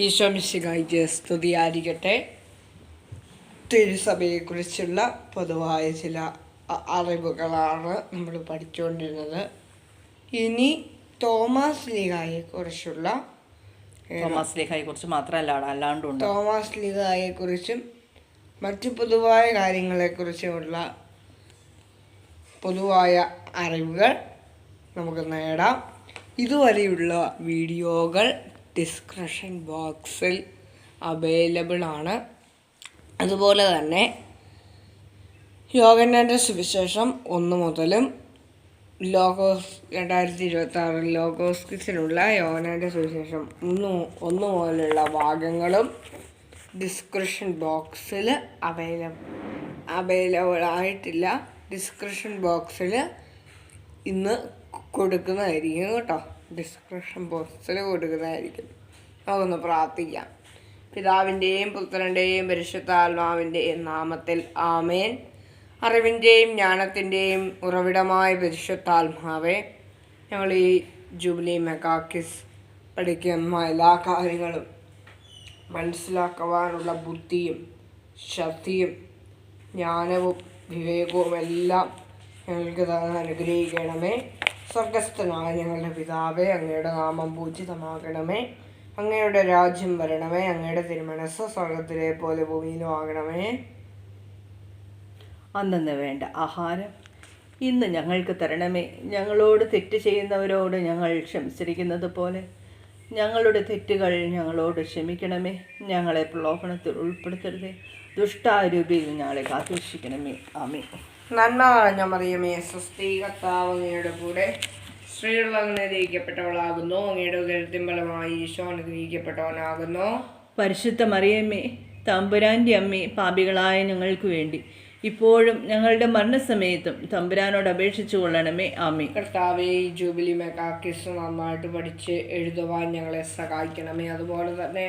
ഈശോ മിശിഹായ്ക്ക് സ്തുതിയായിരിക്കട്ടെ. തിരുസഭയെക്കുറിച്ചുള്ള പൊതുവായ ചില അറിവുകളാണ് നമ്മൾ പഠിച്ചുകൊണ്ടിരുന്നത്. ഇനി തോമാസ് ലീഹായെക്കുറിച്ചുള്ള തോമാസ് ലീഹായെക്കുറിച്ചും മറ്റു പൊതുവായ കാര്യങ്ങളെക്കുറിച്ചുമുള്ള പൊതുവായ അറിവുകൾ നമുക്ക് നേടാം. ഇതുവരെയുള്ള വീഡിയോകൾ ഡിസ്ക്രിപ്ഷൻ ബോക്സിൽ അവൈലബിൾ ആണ്. അതുപോലെ തന്നെ യോഹന്നാൻ്റെ സുവിശേഷം 1 മുതലും ലോഗോസ് 2026 ലോഗോസ് കിസിനുള്ള യോഹന്നാൻ്റെ സുവിശേഷം 1 മുതലുള്ള ഭാഗങ്ങളും ഡിസ്ക്രിപ്ഷൻ ബോക്സിൽ അവൈലബിൾ ആയിട്ടില്ല. ഡിസ്ക്രിപ്ഷൻ ബോക്സിൽ ഇന്ന് കൊടുക്കുന്നതായിരിക്കും കേട്ടോ. ഡിസ്ക്രിപ്ഷൻ ബോക്സിൽ കൊടുക്കുന്നതായിരിക്കും. നമുക്കൊന്ന് പ്രാർത്ഥിക്കാം. പിതാവിൻ്റെയും പുത്രൻ്റെയും പരിശുദ്ധാത്മാവിൻ്റെയും നാമത്തിൽ ആമേൻ. അറിവിൻ്റെയും ജ്ഞാനത്തിൻ്റെയും ഉറവിടമായ പരിശുദ്ധാത്മാവേ, ഞങ്ങൾ ഈ ജൂബിലി മെഗാക്കിസ് പഠിക്കുന്ന എല്ലാ കാര്യങ്ങളും മനസ്സിലാക്കുവാനുള്ള ബുദ്ധിയും ശക്തിയും ജ്ഞാനവും വിവേകവും എല്ലാം ഞങ്ങൾക്ക് തന്നെ അനുഗ്രഹിക്കണമേ. സ്വർഗസ്ഥനായ ഞങ്ങളുടെ പിതാവേ, അങ്ങയുടെ നാമം പൂജിതമാകണമേ. അങ്ങയുടെ രാജ്യം വരണമേ. അങ്ങയുടെ തിരുമനസ് സ്വർഗത്തിലെ പോലെ ഭൂമിയിലും ആകണമേ. അന്നു വേണ്ട ആഹാരം ഇന്ന് ഞങ്ങൾക്ക് തരണമേ. ഞങ്ങളോട് തെറ്റ് ചെയ്യുന്നവരോട് ഞങ്ങൾ ക്ഷമിച്ചിരിക്കുന്നത് പോലെ ഞങ്ങളുടെ തെറ്റുകൾ ഞങ്ങളോട് ക്ഷമിക്കണമേ. ഞങ്ങളെ പ്രലോഭനത്തിൽ ഉൾപ്പെടുത്തരുതേ, ദുഷ്ടാരൂപിയിൽ ഞങ്ങളെ കാത്തുരക്ഷിക്കണമേ. ആമേൻ. നന്മ നിറഞ്ഞ മറിയമേ, സ്വസ്തി, കർത്താവ് അങ്ങയുടെ കൂടെ സ്ത്രീകൾ അങ്ങ് അനുഗ്രഹിക്കപ്പെട്ടവളാകുന്നു. അങ്ങയുടെ ഉദരത്തിൻ ഫലമായി ഈശോ അനുഗ്രഹിക്കപ്പെട്ടവനാകുന്നു. പരിശുദ്ധ മറിയമ്മേ, തമ്പുരാൻ്റെ അമ്മേ, പാപികളായ ഞങ്ങൾക്ക് വേണ്ടി ഇപ്പോഴും ഞങ്ങളുടെ മരണസമയത്തും തമ്പുരാനോട് അപേക്ഷിച്ചു കൊള്ളണമേ. ആമേൻ. കർത്താവേ, ഈ ജൂബിലി മെഗാക്കിസ് നന്നായിട്ട് പഠിച്ച് എഴുതുവാൻ ഞങ്ങളെ സഹായിക്കണമേ. അതുപോലെ തന്നെ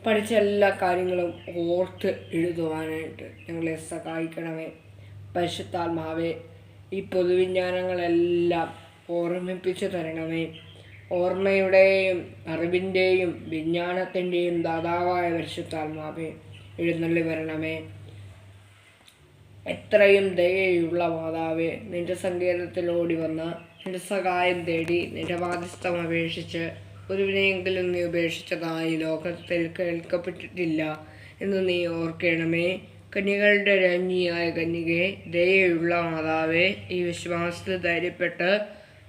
പഠിച്ച എല്ലാ കാര്യങ്ങളും ഓർത്ത് എഴുതുവാനായിട്ട് ഞങ്ങളെ സഹായിക്കണമേ. പരിശുദ്ധാത്മാവേ, ഈ പൊതുവിജ്ഞാനങ്ങളെല്ലാം ഓർമ്മിപ്പിച്ചു തരണമേ. ഓർമ്മയുടെയും അറിവിൻ്റെയും വിജ്ഞാനത്തിൻ്റെയും ദാതാവായ പരിശുദ്ധാത്മാവേ, എഴുന്നള്ളി വരണമേ. എത്രയും ദയയുള്ള മാതാവേ, നിന്റെ സങ്കേതത്തിൽ ഓടി വന്ന് നിന്റെ സഹായം തേടി നിന്റെ മാധ്യസ്ഥം അപേക്ഷിച്ച് ഒരുവിനെയെങ്കിലും നീ ഉപേക്ഷിച്ചതായി ലോകത്തിൽ കേൾക്കപ്പെട്ടിട്ടില്ല എന്ന് നീ ഓർക്കണമേ. കന്യകളുടെ രാജ്ഞിയായ കന്യകയെ, ദയയുള്ള മാതാവേ, ഈ വിശ്വാസത്തിൽ ധൈര്യപ്പെട്ട്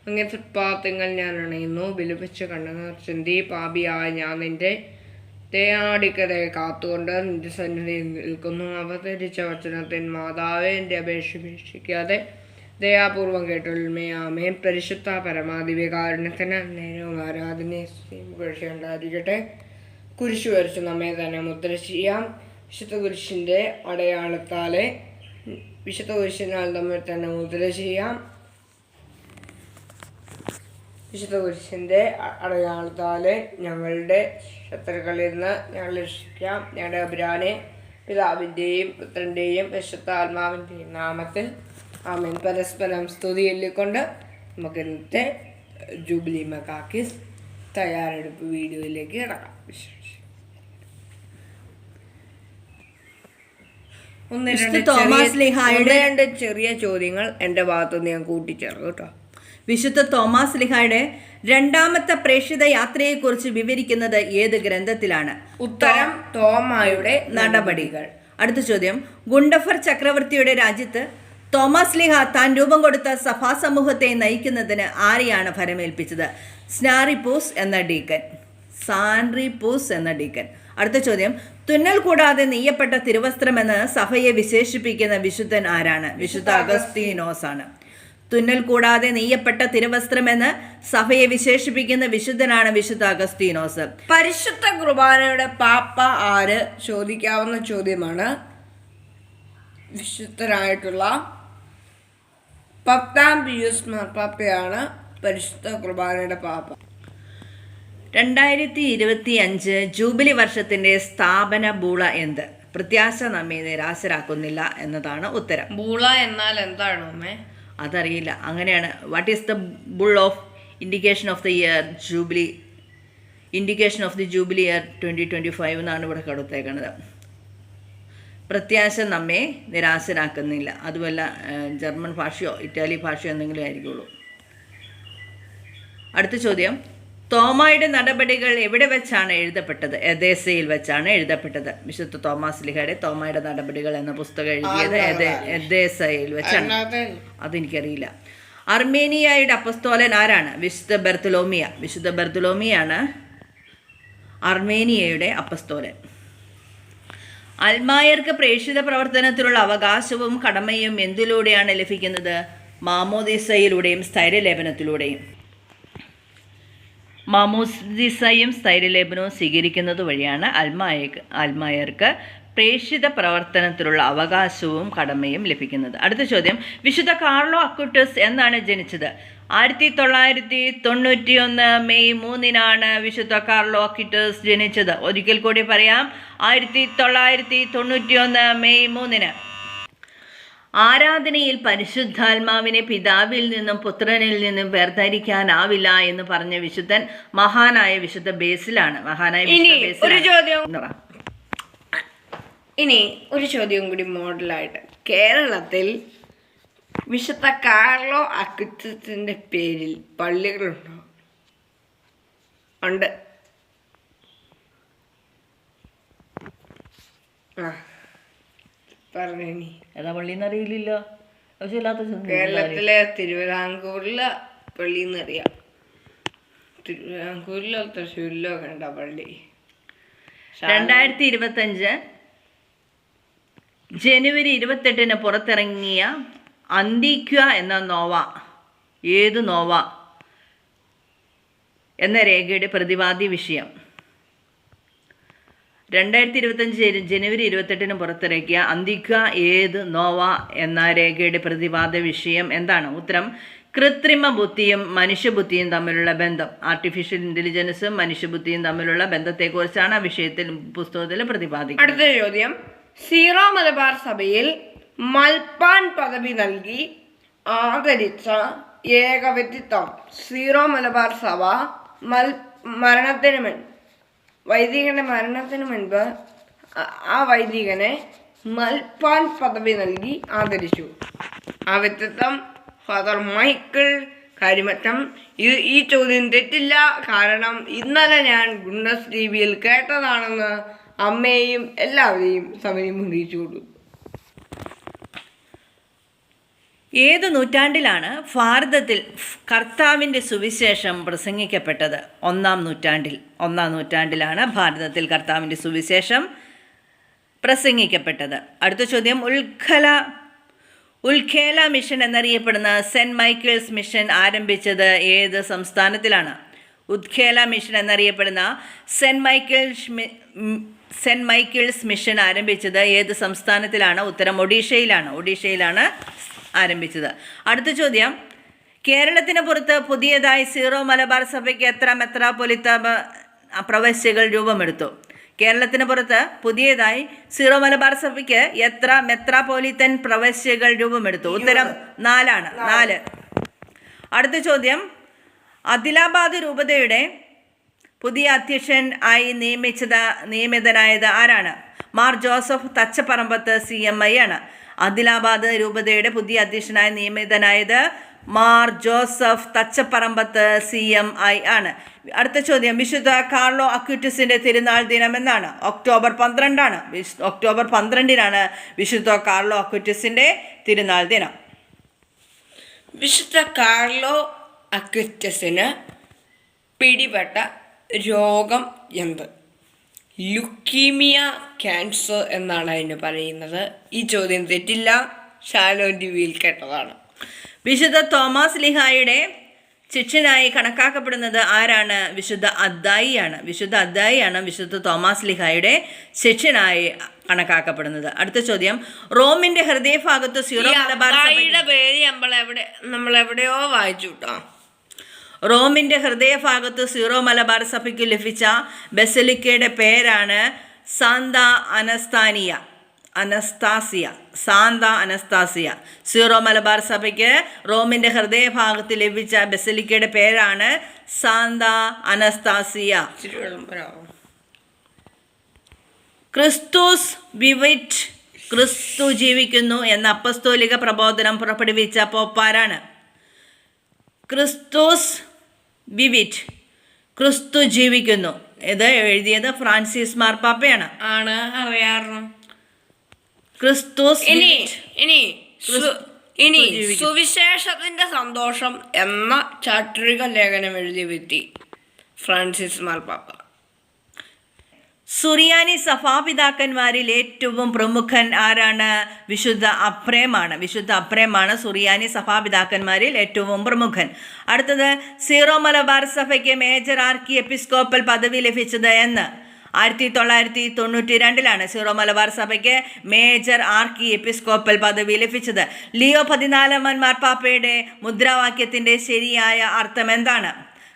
അങ്ങേ തൃപ്പാദങ്ങൾ ഞാൻ അണയുന്നു. വിലപിച്ച് കണ്ണുനീർ ചിന്തി പാപിയായ ഞാൻ നിന്റെ ദയാടിക്കതയെ കാത്തുകൊണ്ട് നിന്റെ സന്നിധിയിൽ നിൽക്കുന്നു. അവതരിച്ച വചനത്തിൻ മാതാവേ, എൻ്റെ അപേക്ഷ ഉപേക്ഷിക്കാതെ ദയാപൂർവം കേട്ടുള്ളമേ. ആമേൻ. പരിശുദ്ധ പരമാധികാരുണ്യത്തിന് നേരവും ആരാധനയും ഉണ്ടായിരിക്കട്ടെ. കുരിശു വരച്ച് നമ്മെ തന്നെ മുദ്ര ചെയ്യാം. വിശുദ്ധ കുരിശിൻ്റെ അടയാളത്താലെ വിശുദ്ധ കുരിശിനാൽ നമ്മെ തന്നെ മുദ്ര ചെയ്യാം. വിശുദ്ധ കുരിശിൻ്റെ അടയാളത്താലെ ഞങ്ങളുടെ ശത്രുക്കളിൽ നിന്ന് ഞങ്ങൾ രക്ഷിക്കാം. ഞങ്ങളുടെ അബ്രാനെ പിതാവിൻ്റെയും പുത്രൻ്റെയും പരിശുദ്ധാത്മാവിൻ്റെയും നാമത്തിൽ ആമേൻ. പരസ്പരം സ്തുതി ചൊല്ലിക്കൊണ്ട് നമുക്ക് ഇന്നത്തെ ജൂബിലി മെഗാക്കിസ് തയ്യാറെടുപ്പ് വീഡിയോയിലേക്ക് കിടക്കാം. രണ്ട് ചെറിയ ചോദ്യങ്ങൾ എൻ്റെ ഭാഗത്തുനിന്ന് ഞാൻ കൂട്ടിച്ചേർക്കും കേട്ടോ. വിശുദ്ധ തോമാസ് ലീഹായുടെ രണ്ടാമത്തെ പ്രേക്ഷിത യാത്രയെക്കുറിച്ച് വിവരിക്കുന്നത് ഏത് ഗ്രന്ഥത്തിലാണ്? ഉത്തരം തോമായുടെ നടപടികൾ. അടുത്ത ചോദ്യം, ഗുണ്ടഫർ ചക്രവർത്തിയുടെ രാജ്യത്ത് തോമാസ് ലീഹ താൻ രൂപം കൊടുത്ത സഭാ സമൂഹത്തെ നയിക്കുന്നതിന് ആരെയാണ് ഫലമേൽപ്പിച്ചത്? സാൻറിപ്പൂസ് എന്ന ഡീക്കൻ. അടുത്ത ചോദ്യം, തുന്നൽ കൂടാതെ നെയ്യപ്പെട്ട തിരുവസ്ത്രമെന്ന് സഭയെ വിശേഷിപ്പിക്കുന്ന വിശുദ്ധൻ ആരാണ്? വിശുദ്ധ അഗസ്തീനോസ് ആണ്. തുന്നൽ കൂടാതെ നെയ്യപ്പെട്ട തിരുവസ്ത്രമെന്ന് സഭയെ വിശേഷിപ്പിക്കുന്ന വിശുദ്ധനാണ് വിശുദ്ധ അഗസ്തീനോസ്. പരിശുദ്ധ കുർബാനയുടെ പാപ്പ ആര്? ചോദിക്കാവുന്ന ചോദ്യമാണ്. വിശുദ്ധനായിട്ടുള്ള 10ാം പിയൂസ് മാർപ്പാപ്പയാണ് പരിശുദ്ധ കുർബാനയുടെ പാപ്പ. 2025 ജൂബിലി വർഷത്തിന്റെ സ്ഥാപന ബൂള എന്ത്? പ്രത്യാശ നമ്മെ നിരാശരാക്കുന്നില്ല എന്നതാണ് ഉത്തരം. ബൂള എന്നാൽ എന്താണ് അമ്മേ? അതറിയില്ല. അങ്ങനെയാണ്. What is the bull of indication of the year jubilee indication of the jubilee year 2025 എന്നാണ് ഇവിടെ കൊടുത്തേക്കുന്നത്. പ്രത്യാശ നമ്മെ നിരാശരാക്കുന്നില്ല. അതുമല്ല ജർമ്മൻ ഭാഷയോ ഇറ്റാലി ഭാഷയോ എന്തെങ്കിലും ആയിരിക്കുള്ളൂ. അടുത്ത ചോദ്യം, തോമായുടെ നടപടികൾ എവിടെ വെച്ചാണ് എഴുതപ്പെട്ടത്? എദേസയിൽ വെച്ചാണ് എഴുതപ്പെട്ടത്. വിശുദ്ധ തോമാസ് ലീഹയുടെ തോമായുടെ നടപടികൾ എന്ന പുസ്തകം എഴുതിയത് എദേസയിൽ വെച്ചാണ്. അതെനിക്കറിയില്ല. അർമേനിയയുടെ അപ്പസ്തോലൻ ആരാണ്? വിശുദ്ധ ബർത്തലോമിയ. വിശുദ്ധ ബർത്തലോമിയാണ് അർമേനിയയുടെ അപ്പസ്തോലൻ. അൽമായർക്ക് പ്രേക്ഷിത പ്രവർത്തനത്തിലുള്ള അവകാശവും കടമയും എന്തിലൂടെയാണ് ലഭിക്കുന്നത്? മാമോദിസയിലൂടെയും സ്ഥൈര്യലേപനത്തിലൂടെയും. മാമോദിസയും സ്ഥൈര്യലേപനവും സ്വീകരിക്കുന്നത് വഴിയാണ് അൽമായർക്ക് പ്രേക്ഷിത പ്രവർത്തനത്തിലുള്ള അവകാശവും കടമയും ലഭിക്കുന്നത്. അടുത്ത ചോദ്യം, വിശുദ്ധ കാർലോ അക്വിറ്റസ് എന്നാണ് ജനിച്ചത്? 1991 മെയ് 3 വിശുദ്ധ കാർലോ അക്വിറ്റസ് ജനിച്ചത്. ഒരിക്കൽ കൂടി പറയാം, 1991 മെയ് 3. ആരാധനയിൽ പരിശുദ്ധാത്മാവിനെ പിതാവിൽ നിന്നും പുത്രനിൽ നിന്നും വേർതിരിക്കാനാവില്ല എന്ന് പറഞ്ഞ വിശുദ്ധൻ മഹാനായ വിശുദ്ധ ബേസിലാണ്. ഇനി ഒരു ചോദ്യം കൂടി മോഡലായിട്ട്, കേരളത്തിൽ വിശുദ്ധ കാർലോ അക്വിറ്റസിന്റെ പേരിൽ പള്ളികളുണ്ടോ? ഉണ്ട്. പറഞ്ഞു. ഏതാ പള്ളിന്ന് അറിയില്ല. കേരളത്തിലെ തിരുവിതാംകൂറിലെ പള്ളിന്ന് അറിയാം. തിരുവിതാംകൂറിലോ തൃശ്ശൂരിലോ കണ്ട പള്ളി. 2025 ജനുവരി 28 പുറത്തിറങ്ങിയ അന്തിക്വ എന്ന നോവ, ഏത് നോവ എന്ന രേഖയുടെ പ്രതിപാദ്യ വിഷയം? 2025 ജനുവരി 28 പുറത്തിറക്കിയ അന്തിക്വ ഏത് നോവ എന്ന രേഖയുടെ പ്രതിപാദ്യ വിഷയം എന്താണ്? ഉത്തരം, കൃത്രിമ ബുദ്ധിയും മനുഷ്യബുദ്ധിയും തമ്മിലുള്ള ബന്ധം. ആർട്ടിഫിഷ്യൽ ഇന്റലിജൻസും മനുഷ്യബുദ്ധിയും തമ്മിലുള്ള ബന്ധത്തെക്കുറിച്ചാണ് ആ വിഷയത്തിൽ പുസ്തകത്തിൽ പ്രതിപാദിക്കുന്നത്. അടുത്ത ചോദ്യം, സീറോ മലബാർ സഭയിൽ മൽപ്പാൻ പദവി നൽകി ആദരിച്ച ഏക വ്യക്തിത്വം? സീറോ മലബാർ സഭ വൈദികന്റെ മരണത്തിന് മുൻപ് ആ വൈദികനെ മൽപ്പാൻ പദവി നൽകി ആദരിച്ചു. ആ വ്യക്തിത്വം ഫാദർ മൈക്കിൾ കരിമറ്റം. ഈ ചോദ്യം തെറ്റില്ല, കാരണം ഇന്നലെ ഞാൻ ഗുണ്ടസ് ടിവിയിൽ കേട്ടതാണെന്ന് അമ്മയെയും എല്ലാവരെയും സമയം അറിയിച്ചു കൊടുത്തു. ഏതു നൂറ്റാണ്ടിലാണ് ഭാരതത്തിൽ കർത്താവിൻ്റെ സുവിശേഷം പ്രസംഗിക്കപ്പെട്ടത്? 1-ാം നൂറ്റാണ്ടിൽ. 1-ാം നൂറ്റാണ്ടിലാണ് ഭാരതത്തിൽ കർത്താവിൻ്റെ സുവിശേഷം പ്രസംഗിക്കപ്പെട്ടത്. അടുത്ത ചോദ്യം, ഉൽഖേല മിഷൻ എന്നറിയപ്പെടുന്ന സെൻറ്റ് മൈക്കിൾസ് മിഷൻ ആരംഭിച്ചത് ഏത് സംസ്ഥാനത്തിലാണ്? ഉത്ഖേല മിഷൻ എന്നറിയപ്പെടുന്ന സെൻറ്റ് മൈക്കിൾസ് മിഷൻ ആരംഭിച്ചത് ഏത് സംസ്ഥാനത്തിലാണ്? ഉത്തരം, ഒഡീഷയിലാണ് ആരംഭിച്ചത്. അടുത്ത ചോദ്യം, കേരളത്തിന് പുറത്ത് പുതിയതായി സീറോ മലബാർ സഭയ്ക്ക് എത്ര മെത്രാപ്പൊലിത്ത പ്രവശ്യകൾ രൂപമെടുത്തു? കേരളത്തിന് പുറത്ത് പുതിയതായി സീറോ മലബാർ സഭയ്ക്ക് എത്ര മെത്രാപ്പൊലിത്തൻ പ്രവശ്യകൾ രൂപമെടുത്തു? ഉത്തരം 4. അടുത്ത ചോദ്യം, ആദിലാബാദ് രൂപതയുടെ പുതിയ അധ്യക്ഷൻ ആയി നിയമിതനായത് ആരാണ്? മാർ ജോസഫ് തച്ചപ്പറമ്പത്ത് CMI ആണ്. ആദിലാബാദ് രൂപതയുടെ പുതിയ അധ്യക്ഷനായി നിയമിതനായത് മാർ ജോസഫ് തച്ചപ്പറമ്പത്ത് CMI ആണ്. അടുത്ത ചോദ്യം, വിശുദ്ധ കാർലോ അക്വിറ്റസിന്റെ തിരുനാൾ ദിനം എന്നാണ്? ഒക്ടോബർ 12 ഒക്ടോബർ 12 വിശുദ്ധ കാർലോ അക്വിറ്റസിന്റെ തിരുനാൾ ദിനം. വിശുദ്ധ കാർലോ അക്വിറ്റസിന് പിടിപെട്ട രോഗം എന്ത്? ലുക്കീമിയ, ക്യാൻസർ എന്നാണ് അതിന് പറയുന്നത്. ഈ ചോദ്യം തെറ്റില്ല, ഷാലോൻ ടിവിയിൽ കേട്ടതാണ്. വിശുദ്ധ തോമാസ് ലീഹായുടെ ശിഷ്യനായി കണക്കാക്കപ്പെടുന്നത് ആരാണ്? വിശുദ്ധ അദ്ദായിയാണ്. വിശുദ്ധ തോമാസ് ലീഹായുടെ ശിഷ്യനായി കണക്കാക്കപ്പെടുന്നത്. അടുത്ത ചോദ്യം, റോമിന്റെ ഹൃദയഭാഗത്ത് സീറോ മലബാർ സഭയുടെ പേര് നമ്മൾ എവിടെയോ വായിച്ചു കേട്ടോ. റോമിന്റെ ഹൃദയഭാഗത്ത് സീറോ മലബാർ സഭയ്ക്ക് ലഭിച്ച ബസലിക്കയുടെ പേരാണ് സാന്താ അനസ്താനിയ. Anastasia, Santa Anastasia. Syro Malabar സഭയ്ക്ക് റോമിൻ്റെ ഹൃദയഭാഗത്ത് ലഭിച്ച ബസലിക്കയുടെ പേരാണ് സാന്ത അനസ്താസിയ. ക്രിസ്തുസ് വിവിറ്റ്, ക്രിസ്തു ജീവിക്കുന്നു എന്ന അപ്പസ്തോലിക പ്രബോധനം പുറപ്പെടുവിച്ച പോപ്പാരാണ്? ക്രിസ്തുസ് വിവിറ്റ്, ക്രിസ്തു ജീവിക്കുന്നു. ഇത് എഴുതിയത് ഫ്രാൻസിസ് മാർപ്പാപ്പയാണ്. അറിയാറുണ്ട്. ക്രിസ്തുസ് ഇനി സുവിശേഷത്തിന്റെ സന്തോഷം എന്ന ചാട്ടുരിക ലേഖനം എഴുതിയ വ്യക്തി ഫ്രാൻസിസ് മാർപ്പാപ്പ. സുറിയാനി സഭാപിതാക്കന്മാരിൽ ഏറ്റവും പ്രമുഖൻ ആരാണ്? വിശുദ്ധ അപ്രേമാണ്. വിശുദ്ധ അപ്രേമാണ് സുറിയാനി സഭാപിതാക്കന്മാരിൽ ഏറ്റവും പ്രമുഖൻ. അടുത്തത്, സീറോ മലബാർ സഭയ്ക്ക് മേജർ ആർക്കി എപ്പിസ്കോപ്പൽ പദവി ലഭിച്ചത് എന്ന്? 1992 സീറോ മലബാർ സഭയ്ക്ക് മേജർ ആർക്കി എപ്പിസ്കോപ്പൽ പദവി ലഭിച്ചത്. ലിയോ 14 മാർപ്പാപ്പയുടെ മുദ്രാവാക്യത്തിൻ്റെ ശരിയായ അർത്ഥം എന്താണ്?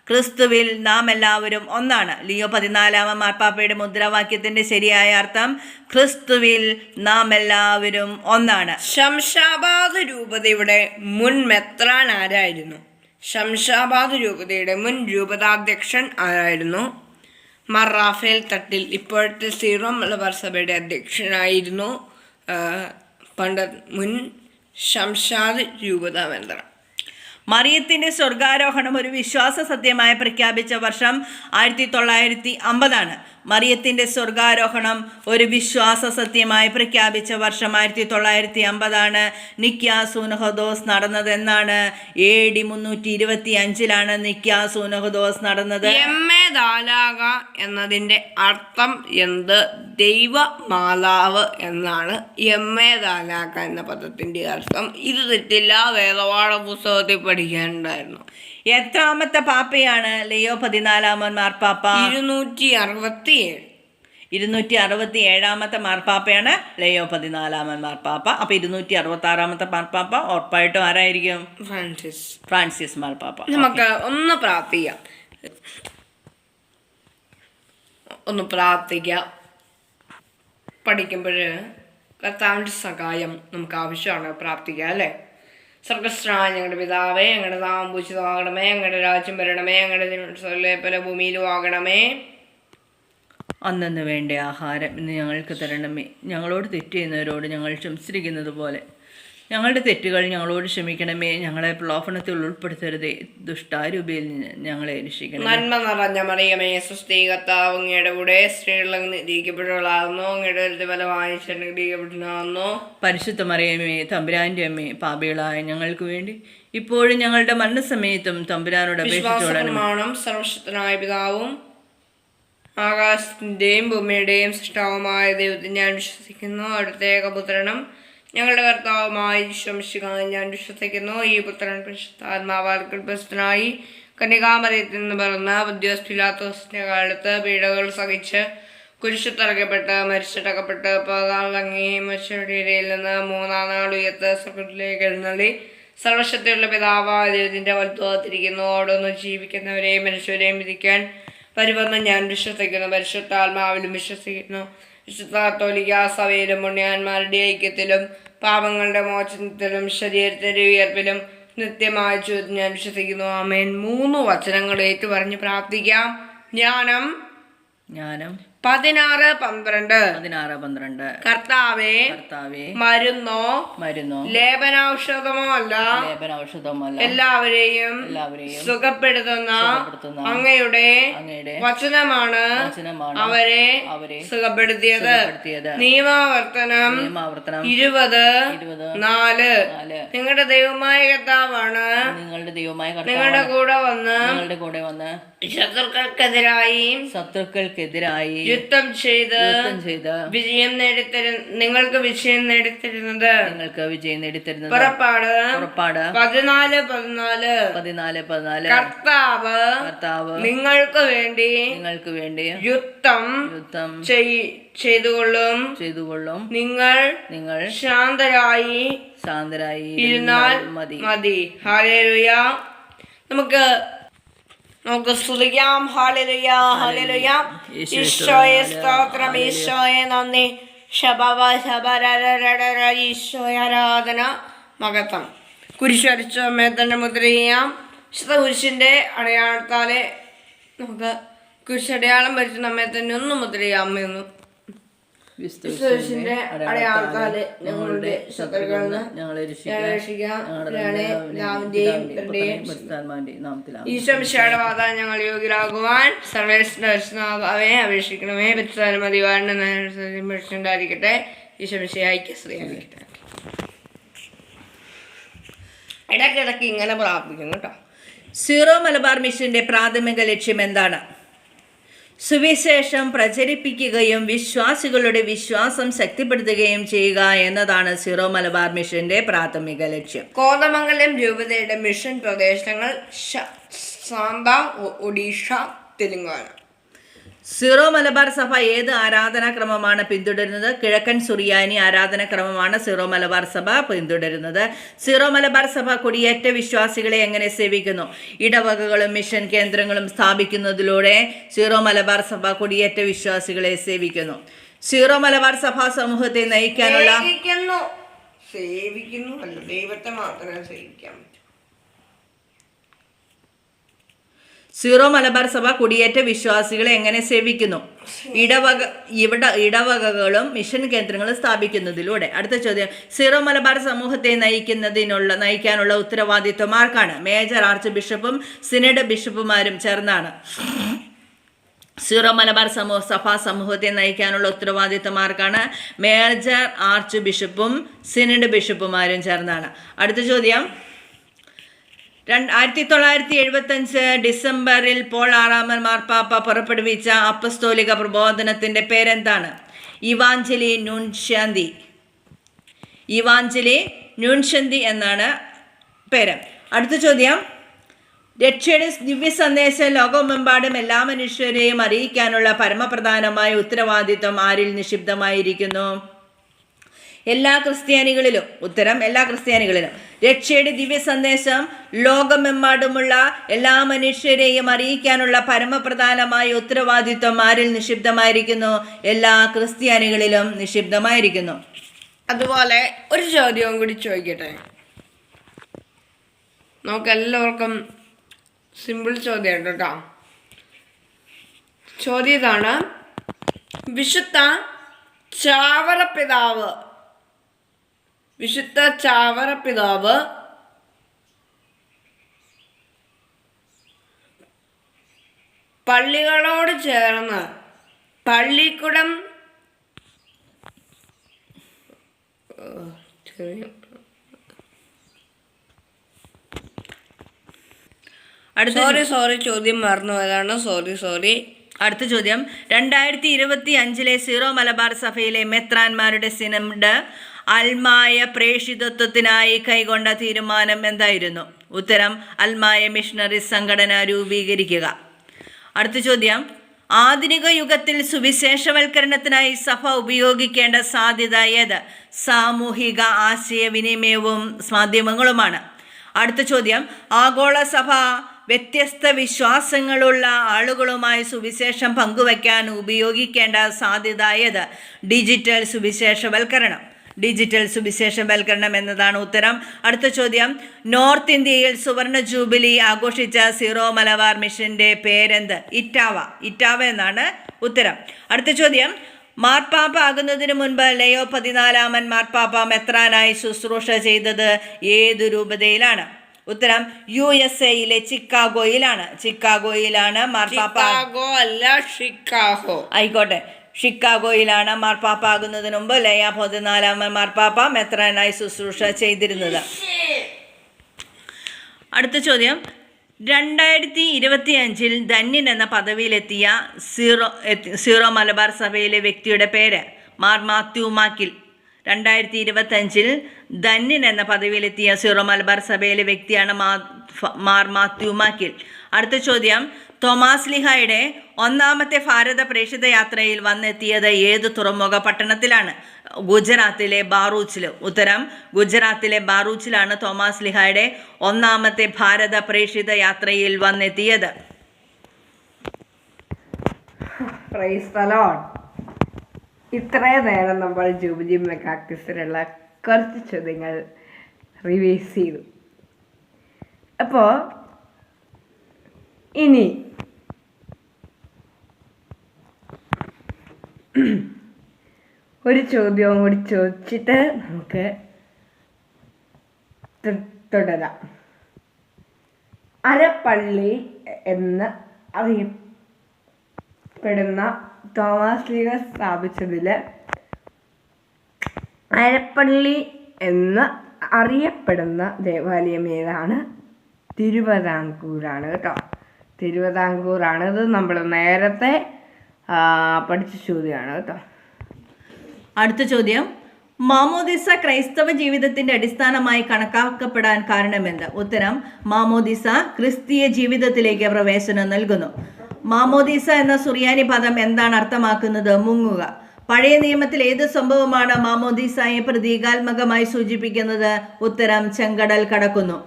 ക്രിസ്തുവിൽ നാം എല്ലാവരും ഒന്നാണ്. ലിയോ 14 മാർപ്പാപ്പയുടെ മുദ്രാവാക്യത്തിൻ്റെ ശരിയായ അർത്ഥം ക്രിസ്തുവിൽ നാം എല്ലാവരും ഒന്നാണ്. ശംഷാബാദ് രൂപതയുടെ മുൻ മെത്രാൻ ആരായിരുന്നു? ശംഷാബാദ് രൂപതയുടെ മുൻ രൂപതാധ്യക്ഷൻ ആരായിരുന്നു? മാർ റാഫേൽ തട്ടിൽ. ഇപ്പോഴത്തെ സീറോ മലബാർ സഭയുടെ അധ്യക്ഷനായിരുന്നു പണ്ട് മുൻ ശംഷാദ് രൂപതാ മെത്രാൻ. മറിയത്തിൻ്റെ സ്വർഗാരോഹണം ഒരു വിശ്വാസ സത്യമായി പ്രഖ്യാപിച്ച വർഷം 1950. മറിയത്തിൻ്റെ സ്വർഗാരോഹണം ഒരു വിശ്വാസ സത്യമായി പ്രഖ്യാപിച്ച വർഷം 1950. നിക്യാ സൂനഹദോസ് നടന്നത് എന്നാണ്? AD 325 നിക്യാ സൂനഹദോസ് നടന്നത്. ദാലാക എന്നതിൻ്റെ അർത്ഥം എന്ത്? ദൈവമാതാവ് എന്നാണ് ദാലാക എന്ന പദത്തിൻ്റെ അർത്ഥം. ഇത് തെറ്റില്ല, വേദപാഠ പുസ്തകത്തിൽ പഠിക്കാനുണ്ടായിരുന്നു. എത്രാമത്തെ പാപ്പയാണ് ലിയോ 14 മാർപ്പാപ്പ? 267 മാർപ്പാപ്പയാണ് ലിയോ 14 മാർപ്പാപ്പ. അപ്പോൾ 266 മാർപ്പാപ്പ ഉറപ്പായിട്ടും ആരായിരിക്കും? ഫ്രാൻസിസ് മാർപ്പാപ്പ. നമുക്ക് ഒന്ന് പ്രാർത്ഥിക്കാം. പഠിക്കുമ്പോൾ കർത്താവിൻ്റെ സഹായം നമുക്ക് ആവശ്യമാണ്. പ്രാർത്ഥിക്കുക അല്ലേ? സ്വർഗസ്ഥനായ ഞങ്ങളുടെ പിതാവേ, ഞങ്ങളുടെ നാമം പൂജിതമാകണമേ, ഞങ്ങളുടെ രാജ്യം വരണമേ, ഞങ്ങളുടെ പല ഭൂമിയിലും ആകണമേ. അന്നു വേണ്ട ആഹാരം ഇന്ന് ഞങ്ങൾക്ക് തരണമേ. ഞങ്ങളോട് തെറ്റ് ചെയ്യുന്നവരോട് ഞങ്ങൾ ക്ഷമിച്ചിരിക്കുന്നത് പോലെ ഞങ്ങളുടെ തെറ്റുകൾ ഞങ്ങളോട് ക്ഷമിക്കണമേ. ഞങ്ങളെ പ്രലോഭനത്തിൽ ഉൾപ്പെടുത്തരുതേ, ദുഷ്ടാരൂപിയിൽ നിന്ന് ഞങ്ങളെ രക്ഷിക്കണമേ. നന്മ നിറഞ്ഞ മറിയമേ, സ്വസ്തി, കർത്താവ് അങ്ങയുടെ കൂടെ സ്ത്രീകൾ അനുഗ്രഹിക്കപ്പെട്ടവളാകുന്നു, അങ്ങയുടെ ഫലമായി അനുഗ്രഹിക്കപ്പെട്ടവളാകുന്നു. പരിശുദ്ധ മറിയമേ, തമ്പുരാന്റെ അമ്മേ, പാപികളായ ഞങ്ങൾക്ക് വേണ്ടി ഇപ്പോഴും ഞങ്ങളുടെ മരണസമയത്തും തമ്പുരാനോട് അപേക്ഷിച്ചോളണം. സർവശക്തനായ പിതാവും ആകാശത്തിന്റെയും ഭൂമിയുടെയും സൃഷ്ടാവുമായ ദൈവത്തിൽ ഞാൻ വിശ്വസിക്കുന്നു. അവിടുത്തെ ഏകപുത്രനും ഞങ്ങളുടെ കർത്താവുമായ ഈശോ മിശിഹായിൽ ഞാൻ വിശ്വസിക്കുന്നു. ഈ പുത്രൻ പരിശുദ്ധാത്മാവാൽ ഗർഭസ്ഥനായി കന്യകാമറിയത്തിൽ നിന്ന് പിറന്ന പൊന്തിയോസ് പീലാത്തോസിന്റെ കാലത്ത് പീഡകൾ സഹിച്ച് കുരിശിൽ തറയ്ക്കപ്പെട്ട് മരിച്ചടക്കപ്പെട്ട് പാതാളങ്ങി മരിച്ചവരുടെ നിന്ന് 3-ാം നാൾ ഉയർത്ത് സ്വർഗ്ഗത്തിലേക്ക് എഴുന്നള്ളി സർവശക്തിയുള്ള പിതാവായ ദൈവത്തിന്റെ വലത്തുഭാഗത്തിരിക്കുന്നു. അവിടുന്ന് ജീവിക്കുന്നവരെയും മനുഷ്യരെയും വിധിക്കാൻ വരുമെന്ന് ഞാൻ വിശ്വസിക്കുന്നു. പരിശുദ്ധാത്മാവിലും വിശ്വസിക്കുന്നു. വിശുദ്ധ കത്തോലിക്കാ സഭയിലും പുണ്യാന്മാരുടെ ഐക്യത്തിലും പാപങ്ങളുടെ മോചനത്തിലും ശരീരത്തിന്റെ ഉയർപ്പിലും നിത്യമായ ജീവിതത്തിൽ ഞാൻ വിശ്വസിക്കുന്നു. ആമേൻ. 3 വചനങ്ങൾ ഏറ്റുപറഞ്ഞ് പ്രാർത്ഥിക്കാം. ജ്ഞാനം 16-12. കർത്താവേ, മരുന്നോ ലേപനൌഷധമോ അല്ല, എല്ലാവരെയും സുഖപ്പെടുത്തുന്ന അങ്ങയുടെ വചനമാണ് അവരെ സുഖപ്പെടുത്തിയത്. നിയമാവർത്തനം 20:4. നിങ്ങളുടെ ദൈവമായ കർത്താവാണ് നിങ്ങളുടെ കൂടെ വന്ന് ശത്രുക്കൾക്കെതിരായി യുദ്ധം ചെയ്ത് നിങ്ങൾക്ക് വിജയം നേടിത്തരുന്നത്. പുറപ്പാട് 14:14. കർത്താവ് നിങ്ങൾക്ക് വേണ്ടി യുദ്ധം ചെയ്തുകൊള്ളും. നിങ്ങൾ ശാന്തരായി ഇരുന്നാൽ മതി. ഹല്ലേലൂയ. നമുക്ക് സ്തുതിക്കാം. Hallelujah, hallelujah. ഈശോയെ സ്തോത്രം, ഈശോയെ നന്ദി, ഈശോയാരാധന മഹത്വം. കുരിശടിച്ച സമയത്തന്നെ മുദ്ര ചെയ്യാം. വിശുദ്ധ കുരിശിൻ്റെ അടയാളത്താലെ നമുക്ക് കുരിശടയാളം വരച്ച സമയത്തന്നെ ഒന്ന് മുദ്ര ചെയ്യാം. എന്ന് വിശുദ്ധ അടയാളത്താല് ഞങ്ങളുടെ ശത്രുക്കളിൽ നിന്ന് ഞങ്ങളെ രക്ഷിക്കാം. ഈശോമിശിഹായുടെ വാഗ്ദാനം ഞങ്ങൾ യോഗ്യരാകുവാൻ സർവേശ്വരനാഥനെ അപേക്ഷിക്കണമേ. പരിശുദ്ധ മതിവാരണ്ടായിരിക്കട്ടെ. ഈശോമിശിഹായ്ക്ക് സ്ത്രീയായിരിക്കട്ടെ. ഇടയ്ക്കിടയ്ക്ക് ഇങ്ങനെ പ്രാർത്ഥിക്കുന്നു കേട്ടോ. സീറോ മലബാർ മിഷന്റെ പ്രാഥമിക ലക്ഷ്യം എന്താണ്? സുവിശേഷം പ്രചരിപ്പിക്കുകയും വിശ്വാസികളുടെ വിശ്വാസം ശക്തിപ്പെടുത്തുകയും ചെയ്യുക എന്നതാണ് സീറോ മലബാർ മിഷന്റെ പ്രാഥമിക ലക്ഷ്യം. കോതമംഗലം രൂപതയുടെ മിഷൻ പ്രദേശങ്ങൾ സാന്ത, ഒഡീഷ, തെലുങ്കാന. സീറോ മലബാർ സഭ ഏത് ആരാധനാക്രമമാണ് പിന്തുടരുന്നത്? കിഴക്കൻ സുറിയാനി ആരാധനാക്രമമാണ് സീറോ മലബാർ സഭ പിന്തുടരുന്നത്. സീറോ മലബാർ സഭ കുടിയേറ്റ വിശ്വാസികളെ എങ്ങനെ സേവിക്കുന്നു? ഇടവകകളും മിഷൻ കേന്ദ്രങ്ങളും സ്ഥാപിക്കുന്നതിലൂടെ സീറോ മലബാർ സഭ കുടിയേറ്റ വിശ്വാസികളെ സേവിക്കുന്നു. സീറോ മലബാർ സഭാ സമൂഹത്തെ നയിക്കാനുള്ള ദൈവത്തെ മാത്രമേ സേവിക്കാൻ പറ്റൂ. സീറോ മലബാർ സഭ കുടിയേറ്റ വിശ്വാസികളെ എങ്ങനെ സേവിക്കുന്നു? ഇടവകകളും മിഷൻ കേന്ദ്രങ്ങളും സ്ഥാപിക്കുന്നതിലൂടെ. അടുത്ത ചോദ്യം, സീറോ മലബാർ സമൂഹത്തെ നയിക്കാനുള്ള ഉത്തരവാദിത്വം ആർക്കാണ്? മേജർ ആർച്ച് ബിഷപ്പും സിനഡ് ബിഷപ്പുമാരും ചേർന്നാണ്. സീറോ മലബാർ സഭാ സമൂഹത്തെ നയിക്കാനുള്ള ഉത്തരവാദിത്വം ആർക്കാണ്? മേജർ ആർച്ച് ബിഷപ്പും സിനഡ് ബിഷപ്പുമാരും ചേർന്നാണ്. അടുത്ത ചോദ്യം, 1975 ഡിസംബറിൽ പോൾ 6 മാർപ്പാപ്പ പുറപ്പെടുവിച്ച അപ്പസ്തോലിക പ്രബോധനത്തിൻ്റെ പേരെന്താണ്? ഇവാഞ്ചലി ന്യൂൻഷന്തി എന്നാണ് പേര്. അടുത്ത ചോദ്യം, രക്ഷയുടെ ദിവ്യ സന്ദേശം ലോകമെമ്പാടും എല്ലാ മനുഷ്യരെയും അറിയിക്കാനുള്ള പരമപ്രധാനമായ ഉത്തരവാദിത്വം ആരിൽ നിക്ഷിപ്തമായിരിക്കുന്നു? എല്ലാ ക്രിസ്ത്യാനികളിലും. ഉത്തരം എല്ലാ ക്രിസ്ത്യാനികളിലും. രക്ഷയുടെ ദിവ്യ സന്ദേശം ലോകമെമ്പാടുമുള്ള എല്ലാ മനുഷ്യരെയും അറിയിക്കാനുള്ള പരമപ്രധാനമായ ഉത്തരവാദിത്വം ആരിൽ നിക്ഷിപ്തമായിരിക്കുന്നു? എല്ലാ ക്രിസ്ത്യാനികളിലും നിക്ഷിപ്തമായിരിക്കുന്നു. അതുപോലെ ഒരു ചോദ്യവും കൂടി ചോദിക്കട്ടെ. നമുക്കെല്ലാവർക്കും സിമ്പിൾ ചോദ്യം കേട്ടോ. ചോദ്യം ഇതാണ്: വിശുദ്ധ ചാവറ പിതാവ് പള്ളികളോട് ചേർന്ന് പള്ളിക്കുടം ചോദ്യം മറന്നു പോയതാണ്. സോറി. അടുത്ത ചോദ്യം, 2025 സീറോ മലബാർ സഭയിലെ മെത്രാന്മാരുടെ സിനഡ് അൽമായ പ്രേഷിതത്വത്തിനായി കൈക്കൊണ്ട തീരുമാനം എന്തായിരുന്നു? ഉത്തരം അൽമായ മിഷണറി സംഘടന രൂപീകരിക്കുക. അടുത്ത ചോദ്യം, ആധുനിക യുഗത്തിൽ സുവിശേഷവൽക്കരണത്തിനായി സഭ ഉപയോഗിക്കേണ്ട സാധ്യത ഏത്? സാമൂഹിക ആശയവിനിമയവും മാധ്യമങ്ങളുമാണ്. അടുത്ത ചോദ്യം, ആഗോള സഭ വ്യത്യസ്ത വിശ്വാസങ്ങളുള്ള ആളുകളുമായി സുവിശേഷം പങ്കുവയ്ക്കാൻ ഉപയോഗിക്കേണ്ട സാധ്യത ഏത്? ഡിജിറ്റൽ സുവിശേഷവൽക്കരണം എന്നതാണ് ഉത്തരം. അടുത്ത ചോദ്യം, നോർത്ത് ഇന്ത്യയിൽ സുവർണ ജൂബിലി ആഘോഷിച്ച സീറോ മലബാർ മിഷന്റെ പേരെന്ത്? ഇറ്റാവ എന്നാണ് ഉത്തരം. അടുത്ത ചോദ്യം, മാർപ്പാപ്പ ആകുന്നതിന് മുൻപ് ലയോ 14 മാർപ്പാപ്പ മെത്രാനായി ശുശ്രൂഷ ചെയ്തത് ഏതു രൂപതയിലാണ്? ഉത്തരം USA ചിക്കാഗോയിലാണ് മാർപ്പാപ്പ. ആയിക്കോട്ടെ, ഷിക്കാഗോയിലാണ് മാർപ്പാപ്പ ആകുന്നതിന് മുമ്പ് ലയ 14 മാർപ്പാപ്പ മെത്രാനായി ശുശ്രൂഷ ചെയ്തിരുന്നത്. അടുത്ത ചോദ്യം, 2025 ധന്യൻ എന്ന പദവിയിലെത്തിയ സീറോ മലബാർ സഭയിലെ വ്യക്തിയുടെ പേര്? മാർ മാത്യു മാക്കിൽ. 2025 ധന്യൻ എന്ന പദവിയിലെത്തിയ സീറോ മലബാർ സഭയിലെ വ്യക്തിയാണ് മാർ മാത്യു മാക്കിൽ. അടുത്ത ചോദ്യം, തോമാസ് ലീഹായുടെ 1ാമത്തെ ഭാരത പ്രേക്ഷിത യാത്രയിൽ വന്നെത്തിയത് ഏത് തുറമുഖ പട്ടണത്തിലാണ്? ഗുജറാത്തിലെ ബാറൂച്ചിൽ. ഉത്തരം ഗുജറാത്തിലെ ബാറൂച്ചിലാണ് തോമാസ് ലീഹായുടെ 1ാമത്തെ ഭാരത പ്രേക്ഷിത യാത്രയിൽ വന്നെത്തിയത്. Praise the Lord. ഇത്രയും നേരം നമ്മൾ ജൂബിലി മെഗാക്വിസിലുള്ള കുറച്ച് ചോദ്യങ്ങൾ റിവൈസ് ചെയ്തു. അപ്പോൾ ഇനി ഒരു ചോദ്യവും കൂടി ചോദിച്ചിട്ട് നമുക്ക് തുടരാം. അരപ്പള്ളി എന്ന് അറിയപ്പെടുന്ന തോമസ് ലീഗ സ്ഥാപിച്ചതിൽ അരപ്പള്ളി എന്ന് അറിയപ്പെടുന്ന ദേവാലയം ഏതാണ്? തിരുവിതാംകൂറാണ് കേട്ടോ. തിരുവിതാംകൂറാണ്. ഇത് നമ്മൾ നേരത്തെ പഠിച്ച ചോദ്യമാണ് കേട്ടോ. അടുത്ത ചോദ്യം, മാമോദിസ ക്രൈസ്തവ ജീവിതത്തിന്റെ അടിസ്ഥാനമായി കണക്കാക്കപ്പെടാൻ കാരണമെന്ത്? ഉത്തരം, മാമോദിസ ക്രിസ്തീയ ജീവിതത്തിലേക്ക് പ്രവേശനം നൽകുന്നു. മാമോദിസ എന്ന സുറിയാനി പദം എന്താണ് അർത്ഥമാക്കുന്നത്? മുങ്ങുക. പഴയ നിയമത്തിൽ ഏത് സംഭവമാണ് മാമോദിസയെ പ്രതീകാത്മകമായി സൂചിപ്പിക്കുന്നത്? ഉത്തരം, ചെങ്കടൽ കടക്കുന്നു.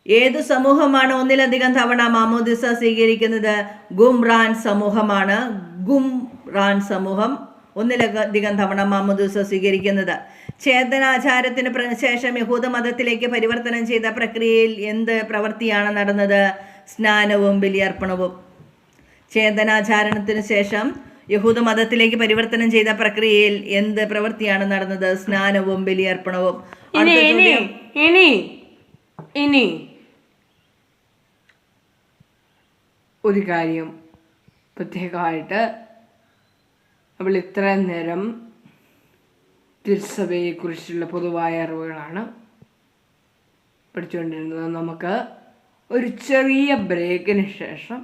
ഏതു സമൂഹമാണ് ഒന്നിലധികം തവണ മാമോദിസ സ്വീകരിക്കുന്നത്? ഗുംറാൻ സമൂഹമാണ്. ഗുംറാൻ സമൂഹം ഒന്നിലധികം തവണ മാമോദിസ സ്വീകരിക്കുന്നത്. ഛേദനാചാരത്തിന് ശേഷം യഹൂദ മതത്തിലേക്ക് പരിവർത്തനം ചെയ്ത പ്രക്രിയയിൽ എന്ത് പ്രവൃത്തിയാണ് നടന്നത്? സ്നാനവും ബലിയർപ്പണവും. ഛേദനാചാരണത്തിന് ശേഷം യഹൂദ മതത്തിലേക്ക് പരിവർത്തനം ചെയ്ത പ്രക്രിയയിൽ എന്ത് പ്രവൃത്തിയാണ് നടന്നത്? സ്നാനവും ബലിയർപ്പണവും. ഇനി ഒരു കാര്യം പ്രത്യേകമായിട്ട്, നമ്മൾ ഇത്രയും നേരം തിരുസഭയെക്കുറിച്ചുള്ള പൊതുവായ അറിവുകളാണ് പഠിച്ചുകൊണ്ടിരുന്നത്. നമുക്ക് ഒരു ചെറിയ ബ്രേക്കിന് ശേഷം